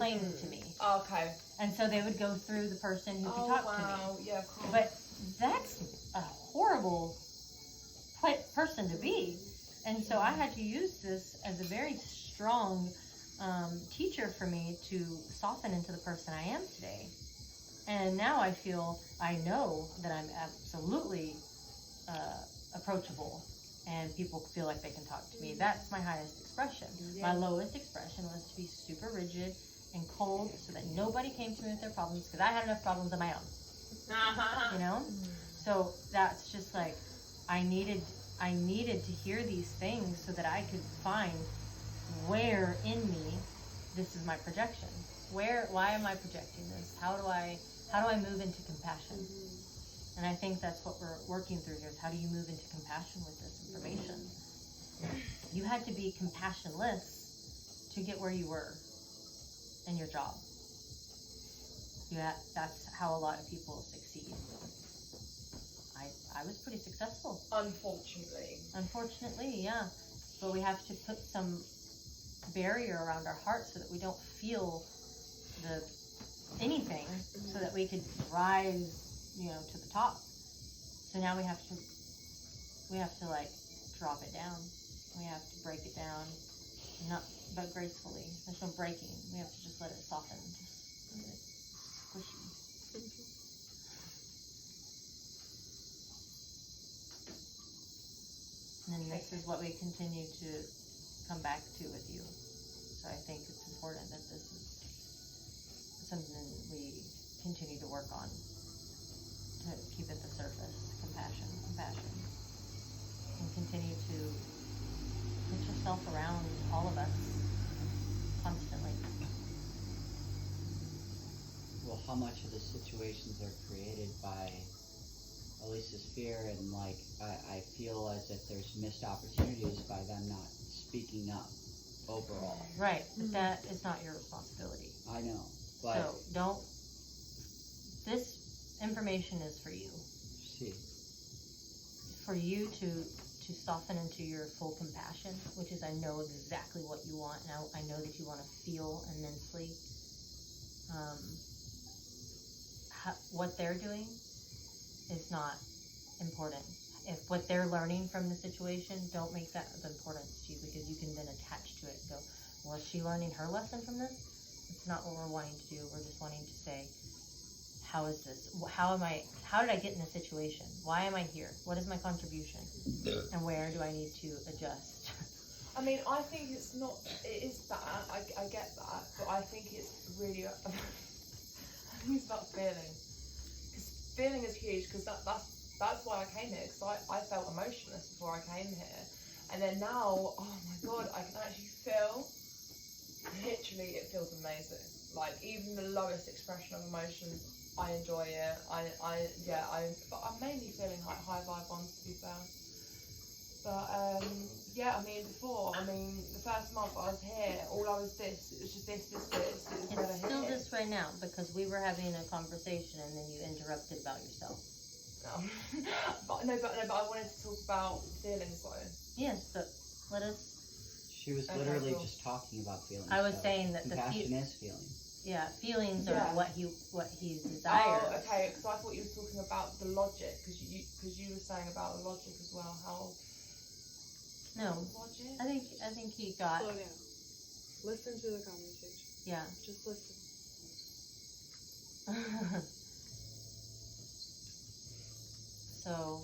explain to me. Okay. And so they would go through the person who could talk to me. Yeah, of course. But that's a horrible person to be. And so I had to use this as a very strong teacher for me to soften into the person I am today. And now I know that I'm absolutely approachable, and people feel like they can talk to me. That's my highest expression. Yeah. My lowest expression was to be super rigid and cold so that nobody came to me with their problems, because I had enough problems of my own. You know? So that's just like, I needed to hear these things so that I could find where in me this is my projection. Why am I projecting this? How do I move into compassion? And I think that's what we're working through here, is how do you move into compassion with this information? You had to be compassionless to get where you were in your job. That's how a lot of people succeed. I was pretty successful. Unfortunately, yeah. But we have to put some barrier around our heart so that we don't feel anything, so that we could rise, to the top. So now we have to like drop it down. We have to break it down, but gracefully. There's no breaking. We have to just let it soften, just let it squishy. And then this is what we continue to come back to with you. So I think it's important that this is something we continue to work on, to keep at the surface. Compassion, and continue to put yourself around all of us constantly. Well, how much of the situations are created by Elisa's fear, and like I feel as if there's missed opportunities by them not speaking up overall. Right, but that is not your responsibility. I know, but so this information is for you. See. For you to soften into your full compassion, which is, I know exactly what you want. Now I know that you want to feel immensely. What they're doing is not important. If what they're learning from the situation, don't make that of importance to you, because you can then attach to it and go, well, is she learning her lesson from this? It's not what we're wanting to do. We're just wanting to say, how is this? How did I get in this situation? Why am I here? What is my contribution? And where do I need to adjust? I mean, I think it is that, I get that, but I think it's really, I think it's about feeling. Because feeling is huge, because that's why I came here, because I felt emotionless before I came here. And then now, oh my God, I can actually feel, literally it feels amazing. Like, even the lowest expression of emotions, I enjoy it. But I'm mainly feeling like high vibe ones, to be fair. But I mean, the first month I was here, all I was it was just this. It's still this right now, because we were having a conversation and then you interrupted about yourself. But I wanted to talk about feelings though. Yes, but let us. She was literally just talking about feelings. I was saying that compassion is feeling. Yeah, feelings are what he desires. Oh, okay. Because I thought you were talking about the logic, because you were saying about the logic as well. How? No. Logic? I think he got. Slow down. Listen to the conversation. Yeah. Just listen. So.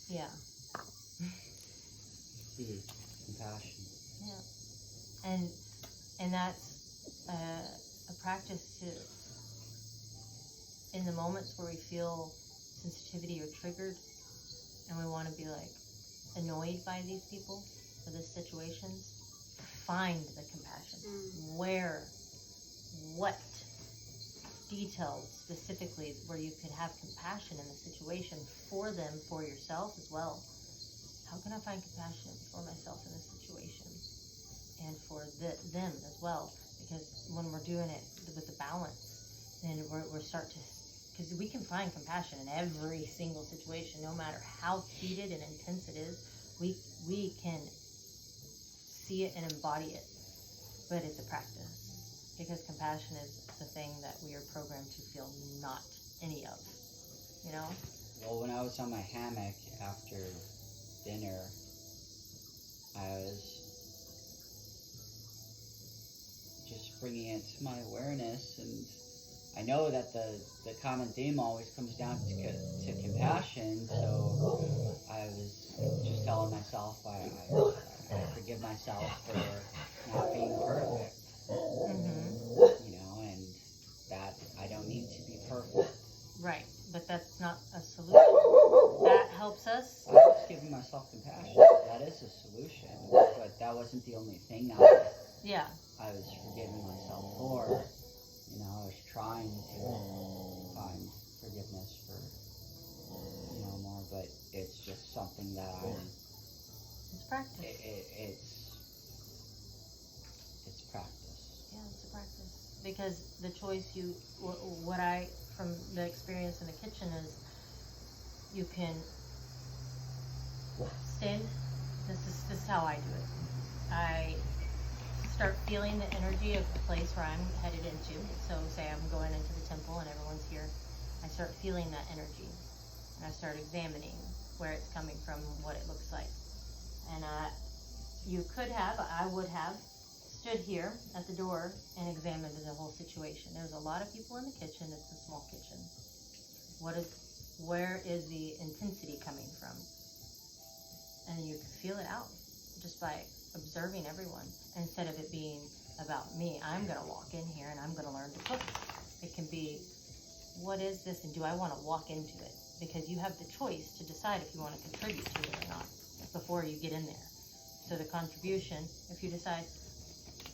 Yeah. See, compassion. Yeah. And that's a practice in the moments where we feel sensitivity or triggered, and we want to be like annoyed by these people or these situations, find the compassion. What details specifically where you could have compassion in the situation for them, for yourself as well. How can I find compassion for myself in this situation and for them as well? Because when we're doing it with the balance, then we're start to, because we can find compassion in every single situation, no matter how heated and intense it is. We can see it and embody it, but it's a practice. because compassion is the thing that we are programmed to feel not any of, you know? Well, when I was on my hammock after dinner, I was just bringing it to my awareness, and I know that the common theme always comes down to compassion, so I was just telling myself I forgive myself for not being perfect, you know, and that I don't need to be perfect. Right, but that's not a solution. That helps us. I was giving myself compassion. That is a solution, but that wasn't the only thing Yeah. I was forgiving myself for. You know, I was trying to find forgiveness for, you know, more, but it's just something that It's practice. It's practice. Yeah, it's a practice. Because the choice what I, from the experience in the kitchen is, you can stand, this is how I do it. I start feeling the energy of the place where I'm headed into. So say I'm going into the temple and everyone's here. I start feeling that energy. And I start examining where it's coming from, what it looks like. And I would have stood here at the door and examined the whole situation. There's a lot of people in the kitchen. It's a small kitchen. Where is the intensity coming from? And you can feel it out just by observing everyone, instead of it being about me. I'm going to walk in here and I'm going to learn to cook. It can be, what is this, and do I want to walk into it? Because you have the choice to decide if you want to contribute to it or not before you get in there. So the contribution, if you decide,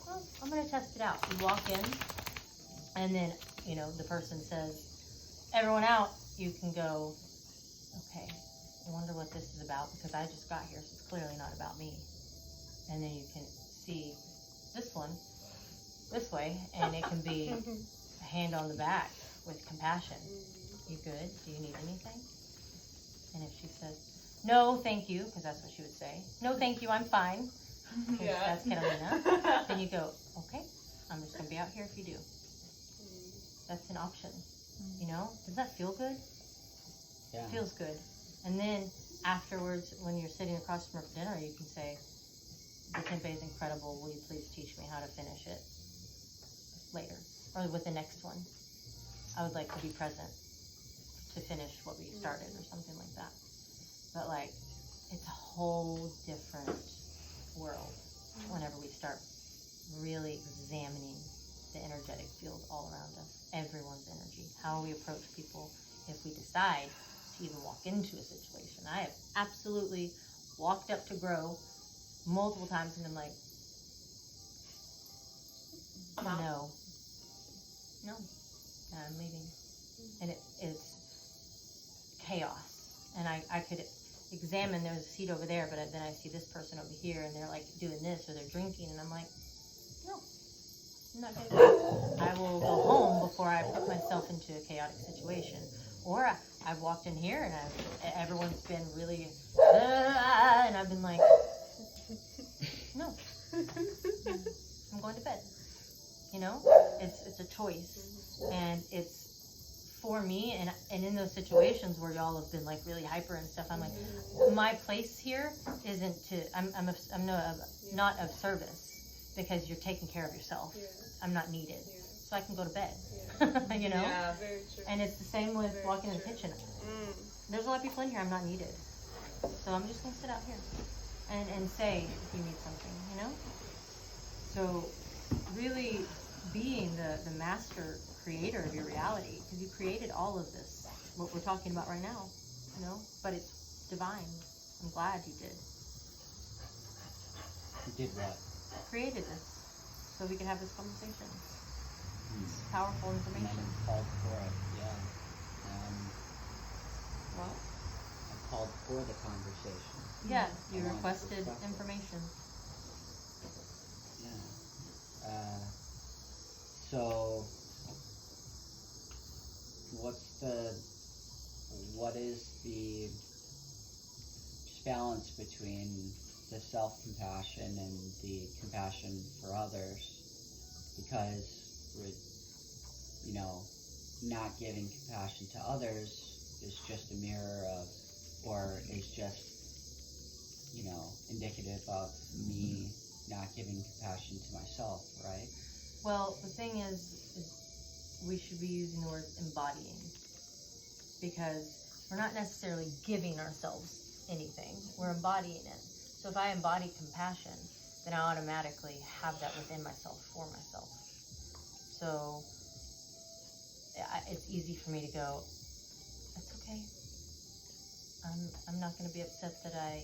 well, I'm going to test it out. You walk in, and then, you know, the person says, everyone out, you can go, okay, I wonder what this is about, because I just got here, so it's clearly not about me. And then you can see this one this way, and it can be a hand on the back with compassion. You good? Do you need anything? And if she says, no, thank you, because that's what she would say. No, thank you, I'm fine. Yeah. That's Catalina. Then you go, okay, I'm just going to be out here if you do. That's an option. You know? Does that feel good? Yeah. It feels good. And then afterwards, when you're sitting across from her for dinner, you can say, the tempeh is incredible. Will you please teach me how to finish it later? Or with the next one. I would like to be present to finish what we started or something like that. But like, it's a whole different world whenever we start really examining the energetic field all around us, everyone's energy, how we approach people if we decide to even walk into a situation. I have absolutely walked up to grow multiple times and been like, no, I'm leaving. And it's chaos. And I could examine, there's a seat over there, but then I see this person over here and they're like doing this or they're drinking, and I'm like, no, I'm not going to do it. I will go home before I put myself into a chaotic situation. Or I've walked in here and everyone's been really, and I've been like, no, I'm going to bed. You know, it's a choice, and it's for me. And in those situations where y'all have been like really hyper and stuff, I'm like, my place here isn't to. I'm not of service, because you're taking care of yourself. Yeah. I'm not needed, Yeah. so I can go to bed. Yeah. You know. Yeah. Very true. And it's the same with Very walking in the true. kitchen. There's a lot of people in here. I'm not needed, so I'm just gonna sit out here and say if you need something. You know. So really being the master creator of your reality, because you created all of this, what we're talking about right now, you know, but it's divine. I'm glad you did. You did what? Created this so we can have this conversation. It's powerful And information. then called for it, yeah. What? I called for the conversation. Yeah, you I wanted requested to discuss it. information. Yeah. So, what is the balance between the self-compassion and the compassion for others? Because you know, not giving compassion to others is just a mirror of, or is just, you know, indicative of me not giving compassion to myself, right? Well, the thing is we should be using the word embodying, because we're not necessarily giving ourselves anything, we're embodying it. So if I embody compassion, then I automatically have that within myself for myself. So it's easy for me to go, that's okay. I'm not going to be upset that I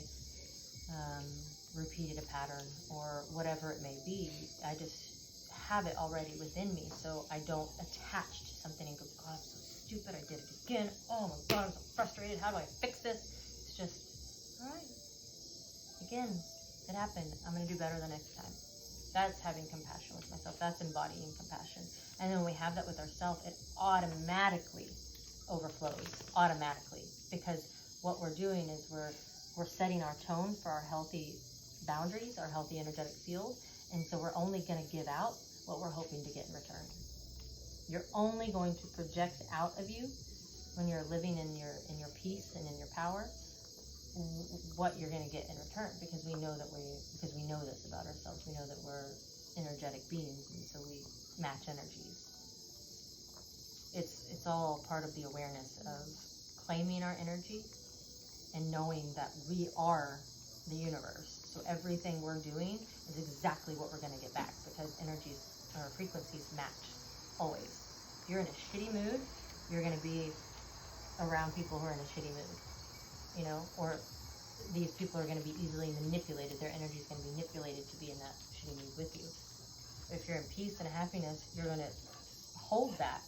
repeated a pattern or whatever it may be. I just have it already within me, so I don't attach to something and go, God, I'm so stupid, I did it again. Oh my God, I'm so frustrated. How do I fix this? It's just, all right. Again, it happened. I'm going to do better the next time. That's having compassion with myself. That's embodying compassion. And then when we have that with ourselves, it automatically overflows, automatically. Because what we're doing is we're setting our tone for our healthy boundaries, our healthy energetic field. And so we're only going to give out what we're hoping to get in return. You're only going to project out of you when you're living in your peace and in your power what you're going to get in return, because we know this about ourselves. We know that we're energetic beings, and so we match energies. It's all part of the awareness of claiming our energy and knowing that we are the universe. So everything we're doing is exactly what we're going to get back, because energies or frequencies match always. If you're in a shitty mood, you're going to be around people who are in a shitty mood. You know, or these people are going to be easily manipulated. Their energy is going to be manipulated to be in that shitty mood with you. If you're in peace and happiness, you're going to hold that.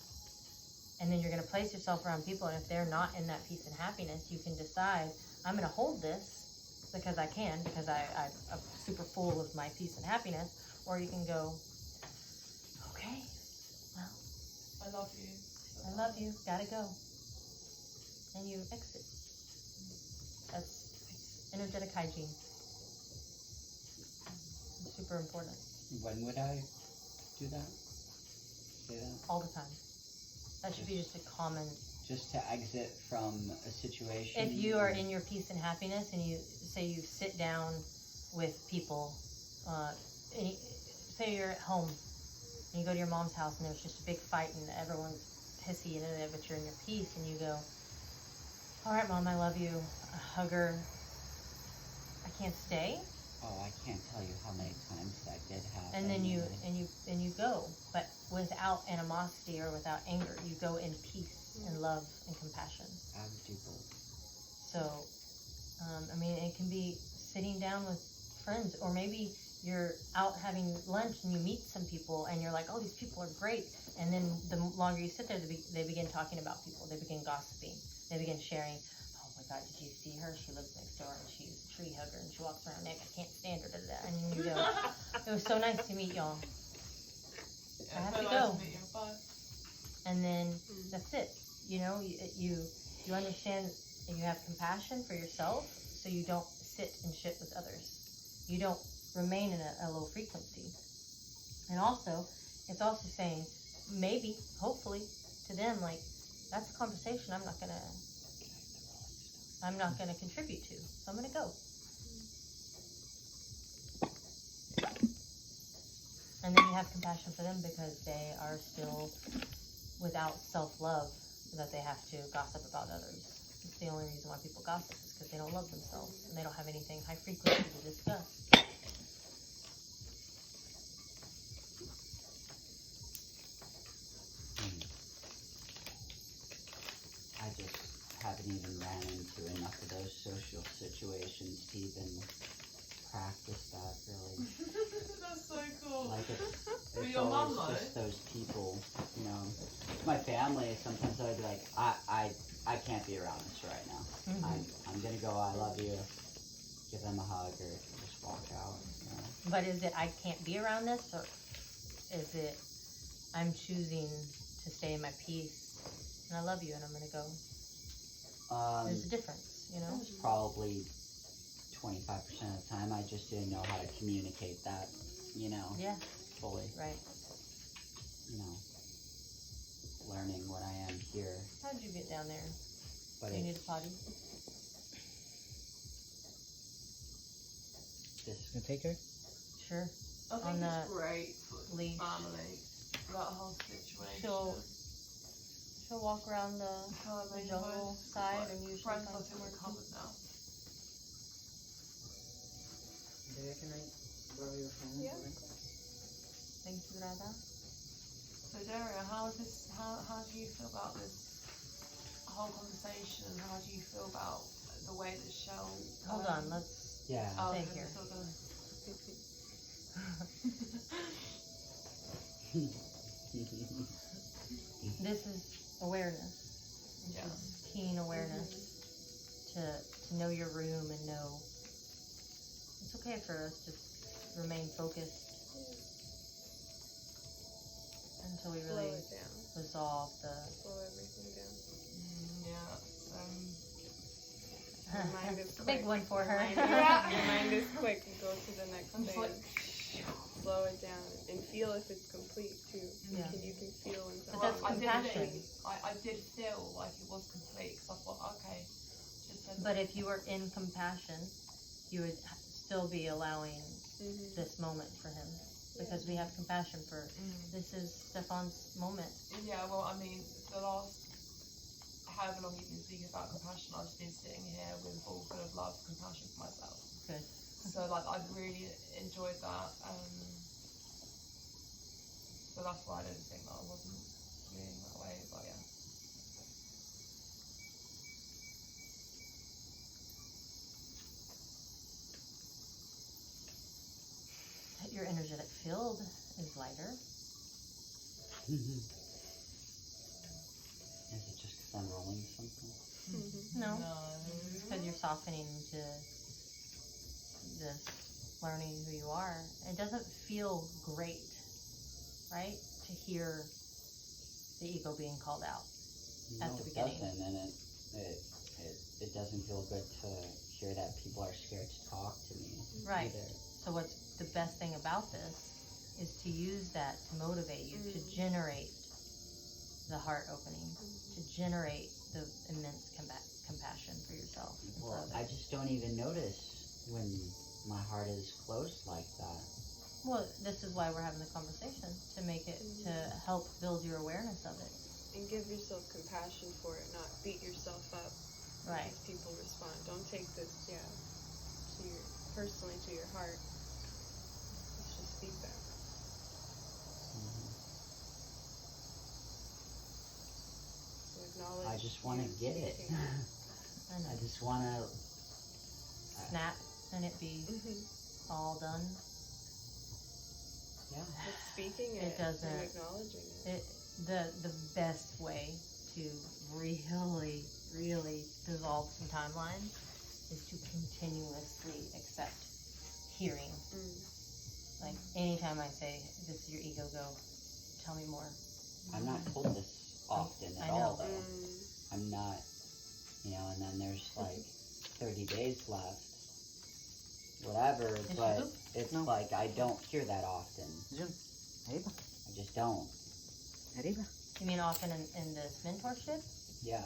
And then you're going to place yourself around people. And if they're not in that peace and happiness, you can decide, I'm going to hold this because I can, because I'm super full of my peace and happiness. Or you can go, okay, well, I love you. I love you, gotta go. And you exit. That's energetic hygiene. It's super important. When would I do that? Say that? All the time. That should be just a common. Just to exit from a situation. If you are in your peace and happiness, and you say you sit down with people, say you're at home and you go to your mom's house and there's just a big fight and everyone's pissy and but you're in your peace, and you go, all right, Mom, I love you. I hug her. I can't stay. Oh, I can't tell you how many times that did happen. And then you go, but without animosity or without anger. You go in peace and love and compassion. I would do both. So, I mean, it can be sitting down with friends, or maybe you're out having lunch and you meet some people and you're like, oh, these people are great. And then the longer you sit there, they begin talking about people. They begin gossiping. They begin sharing, oh my God, did you see her? She lives next door and she's a tree hugger and she walks around naked. I can't stand her. And you go, it was so nice to meet y'all. I have to go. And then that's it. You know, you understand, and you have compassion for yourself, so you don't sit and shit with others. You don't remain in a low frequency. And also, it's also saying, maybe, hopefully, to them, like, that's a conversation I'm not gonna contribute to. So I'm gonna go. And then you have compassion for them because they are still without self-love, that they have to gossip about others. It's the only reason why people gossip is because they don't love themselves and they don't have anything high frequency to discuss. I just haven't even ran into enough of those social situations to even practice that, really. That's so cool. Like it's your mum, always just those people, you know. My family, sometimes I'd be like, I can't be around this right now. Mm-hmm. I'm gonna go, I love you, give them a hug, or just walk out, you know. But is it I can't be around this, or is it I'm choosing to stay in my peace and I love you and I'm gonna go? There's a difference, you know? It was probably 25% of the time I just didn't know how to communicate that, you know, Yeah. fully. Right. You know, How'd you get down there? But You it, need a potty? this, Gonna take her? Sure. I think On it's the great for leash. family, that whole situation. She'll walk around the jungle most, side like, and usually friends, find I think somewhere we're to covered now. Dad, can I borrow your phone? Yeah. Thank you, Radha. So Daria, how do you feel about this whole conversation? How do you feel about the way that Shell? Hold on, let's yeah. stay okay, here. we're still gonna- This is awareness. This Yeah. is keen awareness to know your room and know it's okay for us to remain focused until we Slow really it down. resolve the. Slow everything down. Yeah. Your mind is It's a big quick. one for her. Your mind is quick. You go to the next I'm thing. like, Slow it down and feel if it's complete too. Yeah. You can feel when But well, that's something I did compassion. think, I did feel like it was complete because I thought, okay, just said But if you were in compassion, you would still be allowing Mhm. this moment for him because we have compassion for. This is Stefan's moment. Yeah, well, I mean, the last however long you've been speaking about compassion, I've just been sitting here with all full of love, compassion for myself. Good. So like I've really enjoyed that. So that's why I didn't think that I wasn't feeling that way, but yeah. Your energetic field is lighter. Is it just because I'm rolling something? Mhm. No, No. because you're softening into this, learning who you are. It doesn't feel great, right? To hear the ego being called out. At No, the it beginning. doesn't, and it doesn't feel good to hear that people are scared to talk to me. Right. Either. So what's the best thing about this is to use that to motivate you, to generate the heart opening, to generate the immense compassion for yourself and for Well, others. I just don't even notice when my heart is closed like that. Well, this is why we're having the conversation, to make it, to help build your awareness of it. And give yourself compassion for it, not beat yourself up Right. as people respond. Don't take this, personally to your heart. It's just feedback. So acknowledge. I just want to you get it. speaking. I know. I just want to. Snap and it be Mhm. all done. Yeah. But speaking It it, doesn't- and acknowledging it. The best way to really, really dissolve some timelines is to continuously accept hearing. Like anytime I say, this is your ego, go, tell me more. I'm not told this often I at know. all, though. I'm not, and then there's like 30 days left, whatever, Yes, but you do. it's No. like I don't hear that often. Jun, arriba, I just don't. arriba. You mean often in this mentorship? Yeah.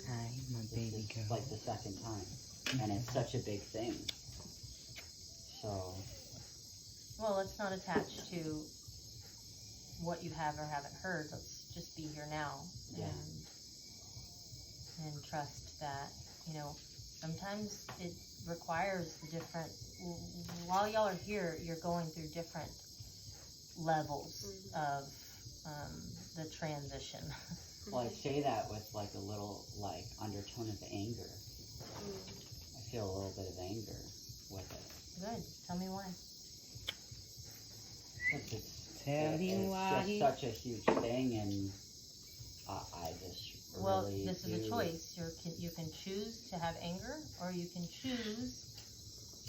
Hi, my This baby is girl. like the second time. And it's such a big thing. So, Well, let's not attach to what you have or haven't heard. Let's just be here now Yeah. and trust that, sometimes it requires the different, while y'all are here, you're going through different levels of the transition. well, I say that with like a little like undertone of anger. I feel a little bit of anger with it. Good. Tell me why. Tell him why. It's just such a huge thing, and I just Well, really this is a do- choice. You can choose to have anger, or you can choose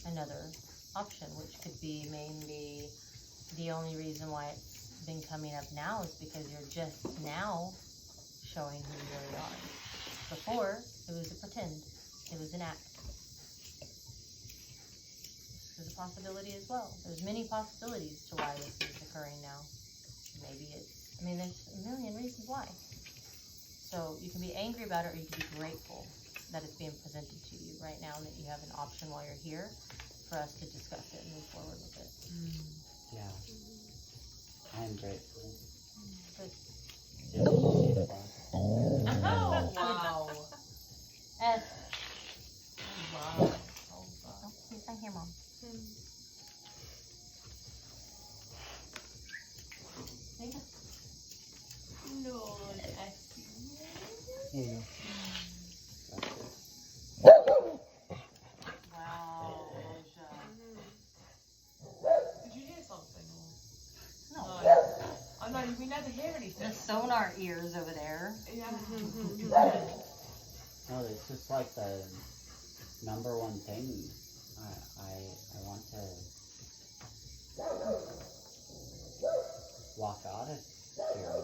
another option, which could be maybe the only reason why it's been coming up now is because you're just now showing who you really are. Before, it was a pretend. It was an act. This is a possibility as well. There's many possibilities to why this is occurring now. Maybe there's a million reasons why. So you can be angry about it, or you can be grateful that it's being presented to you right now, and that you have an option while you're here for us to discuss it and move forward with it. Yeah. I'm grateful. Good. Oh, wow. S. Wow. Oh, he's not here, Mom. There you go. Lord, Here you Wow. did you hear something? No. I know, we never hear anything. The sonar ears over there. Yeah. No, it's just like the number one thing. I want to walk out of here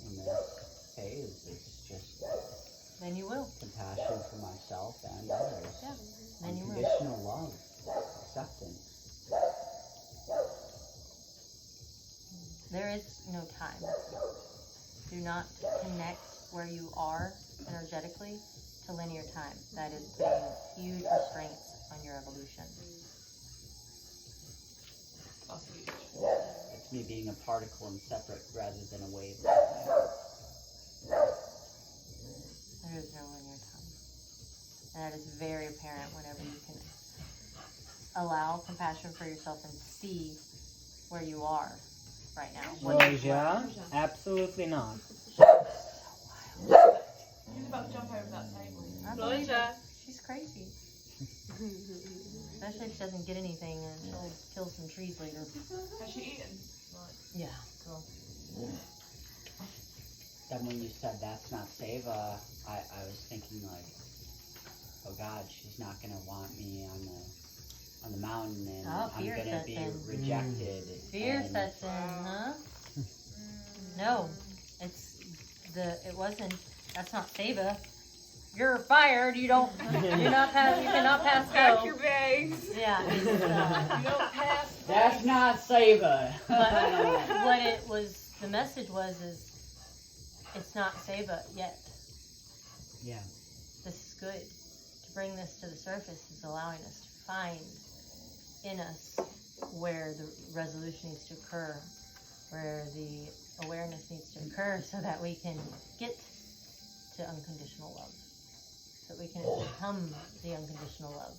in this phase. It's just Then you will. compassion for myself and others. Yeah. Then you will. Unconditional love, acceptance. There is no time. Do not connect where you are energetically to linear time. That is putting huge restraints on your evolution. That's huge. It's me being a particle and separate rather than a wave. There is no linear time. And that is very apparent whenever you can allow compassion for yourself and see where you are right now. Roja, absolutely not. She's about to jump over that table. I believe Roja. it. She's crazy. Especially if she doesn't get anything and she'll kill some trees later. Has she eaten? Right. Yeah, girl. Then when you said that's not Seva, I was thinking like, oh God, she's not gonna want me on the mountain, and Oh, I'm fear gonna sets be in. rejected. Fear and sets in, huh? No, it wasn't, that's not Seva. You're fired, you cannot pass Pack go. your bags. Yeah, it's, You don't pass. That's not Seva. but what it was, the message was, is it's not Seva yet. Yeah. This is good. To bring this to the surface is allowing us to find in us where the resolution needs to occur, where the awareness needs to occur, so that we can get to unconditional love, so that we can become the unconditional love.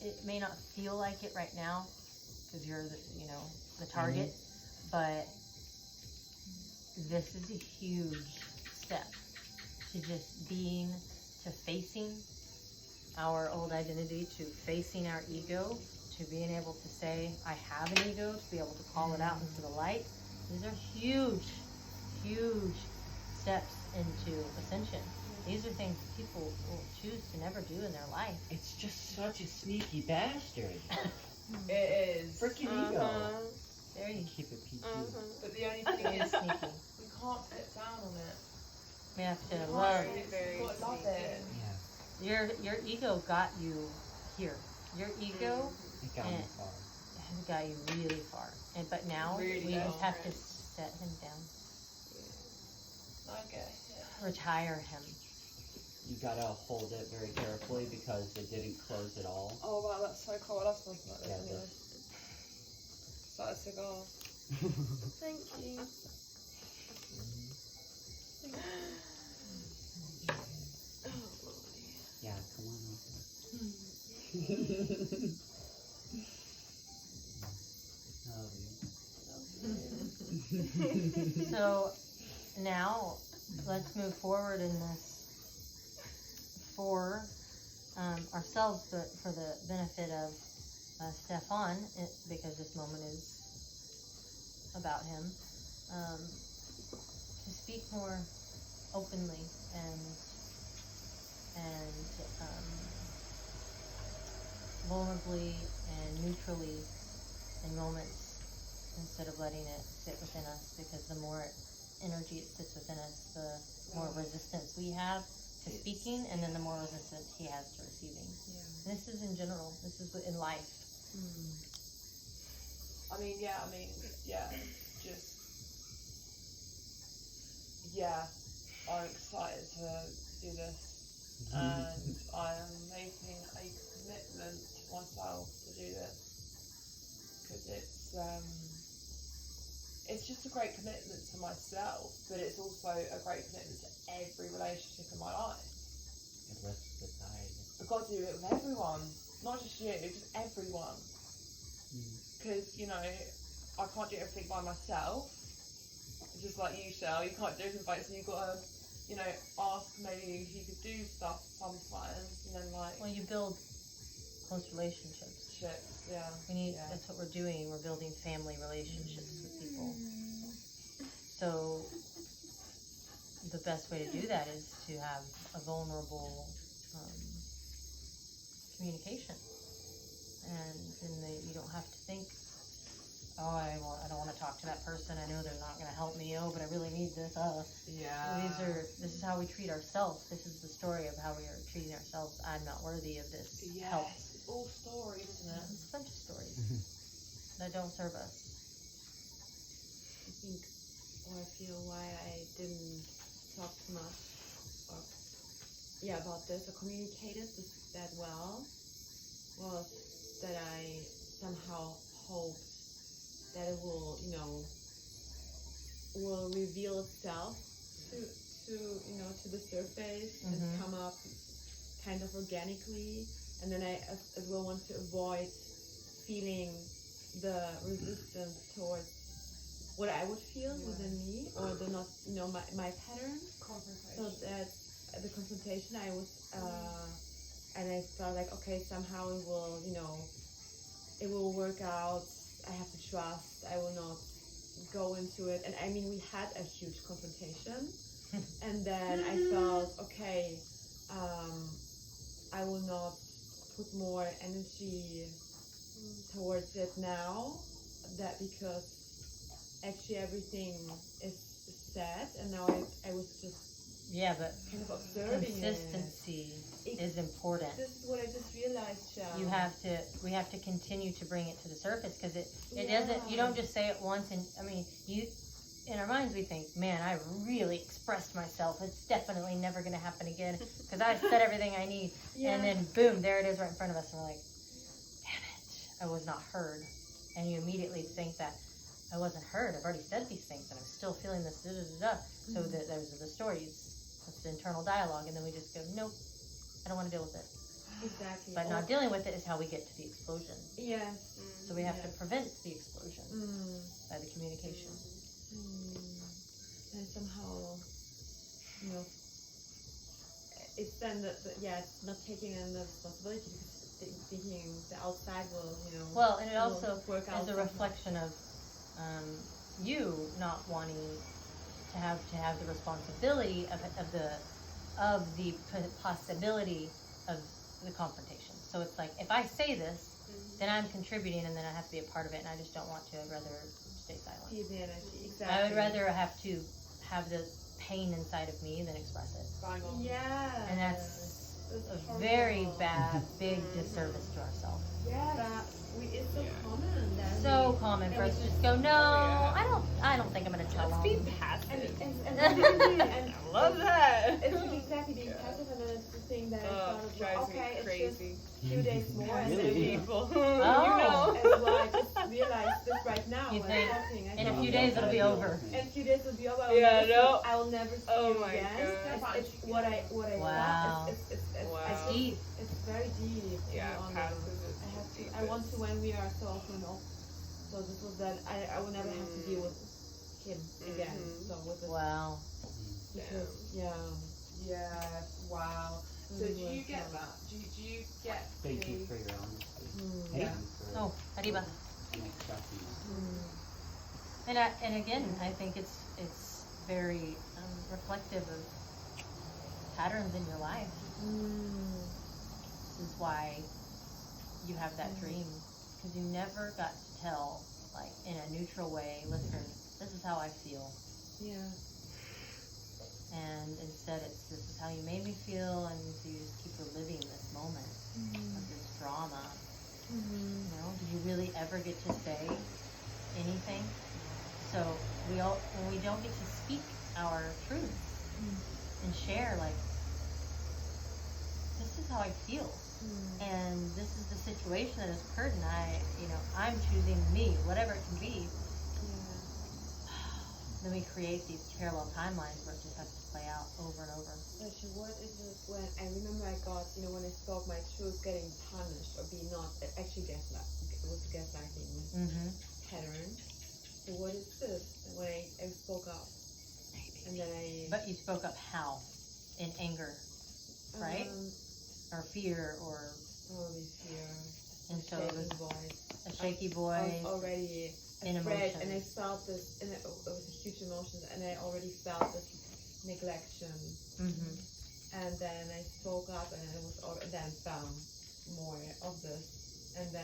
It may not feel like it right now because you're the target, but this is a huge step to just facing our old identity, to facing our ego, to being able to say, I have an ego, to be able to call it out into the light. These are huge, huge steps into ascension. These are things that people will choose to never do in their life. It's just such a sneaky bastard. It is. Freaking ego. There you Keep it PG. But the only go. thing It is is, sneaky. we can't put down on it. We have to We can't love. really- We've got to love it. Yeah. Your ego got you here. Your ego It got me far. has got you really far. But now Really we just far. have to set him down, Okay. retire him. You gotta hold it very carefully because it didn't close at all. Oh wow, that's so cool. I love something like this Yeah, anyway. It's like a cigar. Thank you. Yeah, come on over. So now let's move forward in this for ourselves, but for the benefit of Stefan, because this moment is about him, to speak more openly and vulnerably and neutrally in moments, instead of letting it sit within us, because the more energy it sits within us, the more resistance we have to speaking, and then the more resistance he has to receiving. Yeah. And this is in general, this is in life. I'm excited to do this, and I am making a commitment to myself to do this, because it's just a great commitment to myself, but it's also a great commitment to every relationship in my life. It lifts the tide. I've got to do it with everyone, not just you, just everyone. Because, you know, I can't do everything by myself, just like you, Shell. You can't do everything by yourself, so you've got to, you know, ask maybe if you could do stuff sometimes, and then like... Well, you build close relationships. Yeah. That's what we're doing. We're building family relationships with people. So the best way to do that is to have a vulnerable communication, and then you don't have to think, oh, I don't want to talk to that person. I know they're not going to help me. Oh, but I really need this. This is how we treat ourselves. This is the story of how we are treating ourselves. I'm not worthy of this help. It's all stories, isn't it? It's a bunch of stories that don't serve us. I think, or I feel why I didn't talk too much about this or communicated this that well was that I somehow hoped that it will, you know, will reveal itself to the surface and come up kind of organically, and then I as well want to avoid feeling the resistance towards what I would feel within me, or the not, you know, my pattern. So that the confrontation, I was, and I felt like, okay, somehow it will, you know, it will work out. I have to trust. I will not go into it. And I mean, we had a huge confrontation, and then I felt, okay, I will not put more energy towards it now, that because actually everything is said, and now I was just but kind of observing consistency is important. This is what I just realized, Shell. We have to continue to bring it to the surface, because it doesn't, you don't just say it once, and I mean, in our minds we think, man, I really expressed myself, it's definitely never going to happen again, because I said everything I need, and then boom, there it is right in front of us, and we're like, damn it, I was not heard. And you immediately think that I wasn't heard, I've already said these things, and I'm still feeling this, so those are the stories. That's the internal dialogue, and then we just go, nope, I don't want to deal with it. Exactly. But not dealing with it is how we get to the explosion. Yes. So we have to prevent the explosion by the communication. And somehow, you know, it's then it's not taking in the responsibility, because thinking the outside will, you know. Well, and it also work out is a reflection of you not wanting to have the responsibility of the possibility of the confrontation. So it's like, if I say this, then I'm contributing, and then I have to be a part of it, and I just don't want to. I'd rather stay silent. Use the energy. Exactly. I would rather have to have the pain inside of me than express it. Yeah. And that's a very bad, big disservice to ourselves. Yeah. It's so common. So common for us to just go, no, I don't think I'm gonna tell them. Let's be passive. And I love that. It's exactly being passive, and then it's the thing that I thought of, drives okay, me crazy. It's just a few days more, and then Really? People. Oh. and well, I just realized this right now You when think I'm talking. in a few days it'll be over. In a few days it'll be over. I will never see Oh you my again. God. It's what I Wow. want. It's Wow. Deep. It's very deep. Yeah, to be honest. passive is I want to, when we are so open up. So this was that I will never have to deal with him again. So with this, Wow. because Yes. Wow. So do you get that? Do you get? Thank you for your honesty. Yeah. Oh, Arriba. And expressing that. And again, I think it's very reflective of patterns in your life. This is why you have that dream, because you never got to tell, like, in a neutral way, listen, this is how I feel. Yeah. And instead this is how you made me feel, and so you just keep reliving this moment of this drama. You know, did you really ever get to say, anything. So when we don't get to speak our truths and share, like, this is how I feel, and this is the situation that has occurred, and I'm choosing me, whatever it can be. Then we create these parallel timelines where it just has to play out over and over. Actually, what is it when I remember I got, when I spoke my truth, getting punished or being not, actually gaslight, it was gaslighting pattern. So what is this? When I spoke up, and then But you spoke up how? In anger, right? Or fear, or Probably fear. and so it was Shaky voice. a shaky I voice. was already in afraid, emotion. and I felt this, and it was a huge emotion, and I already felt this neglection. And then I spoke up, and it was then found more of this, and then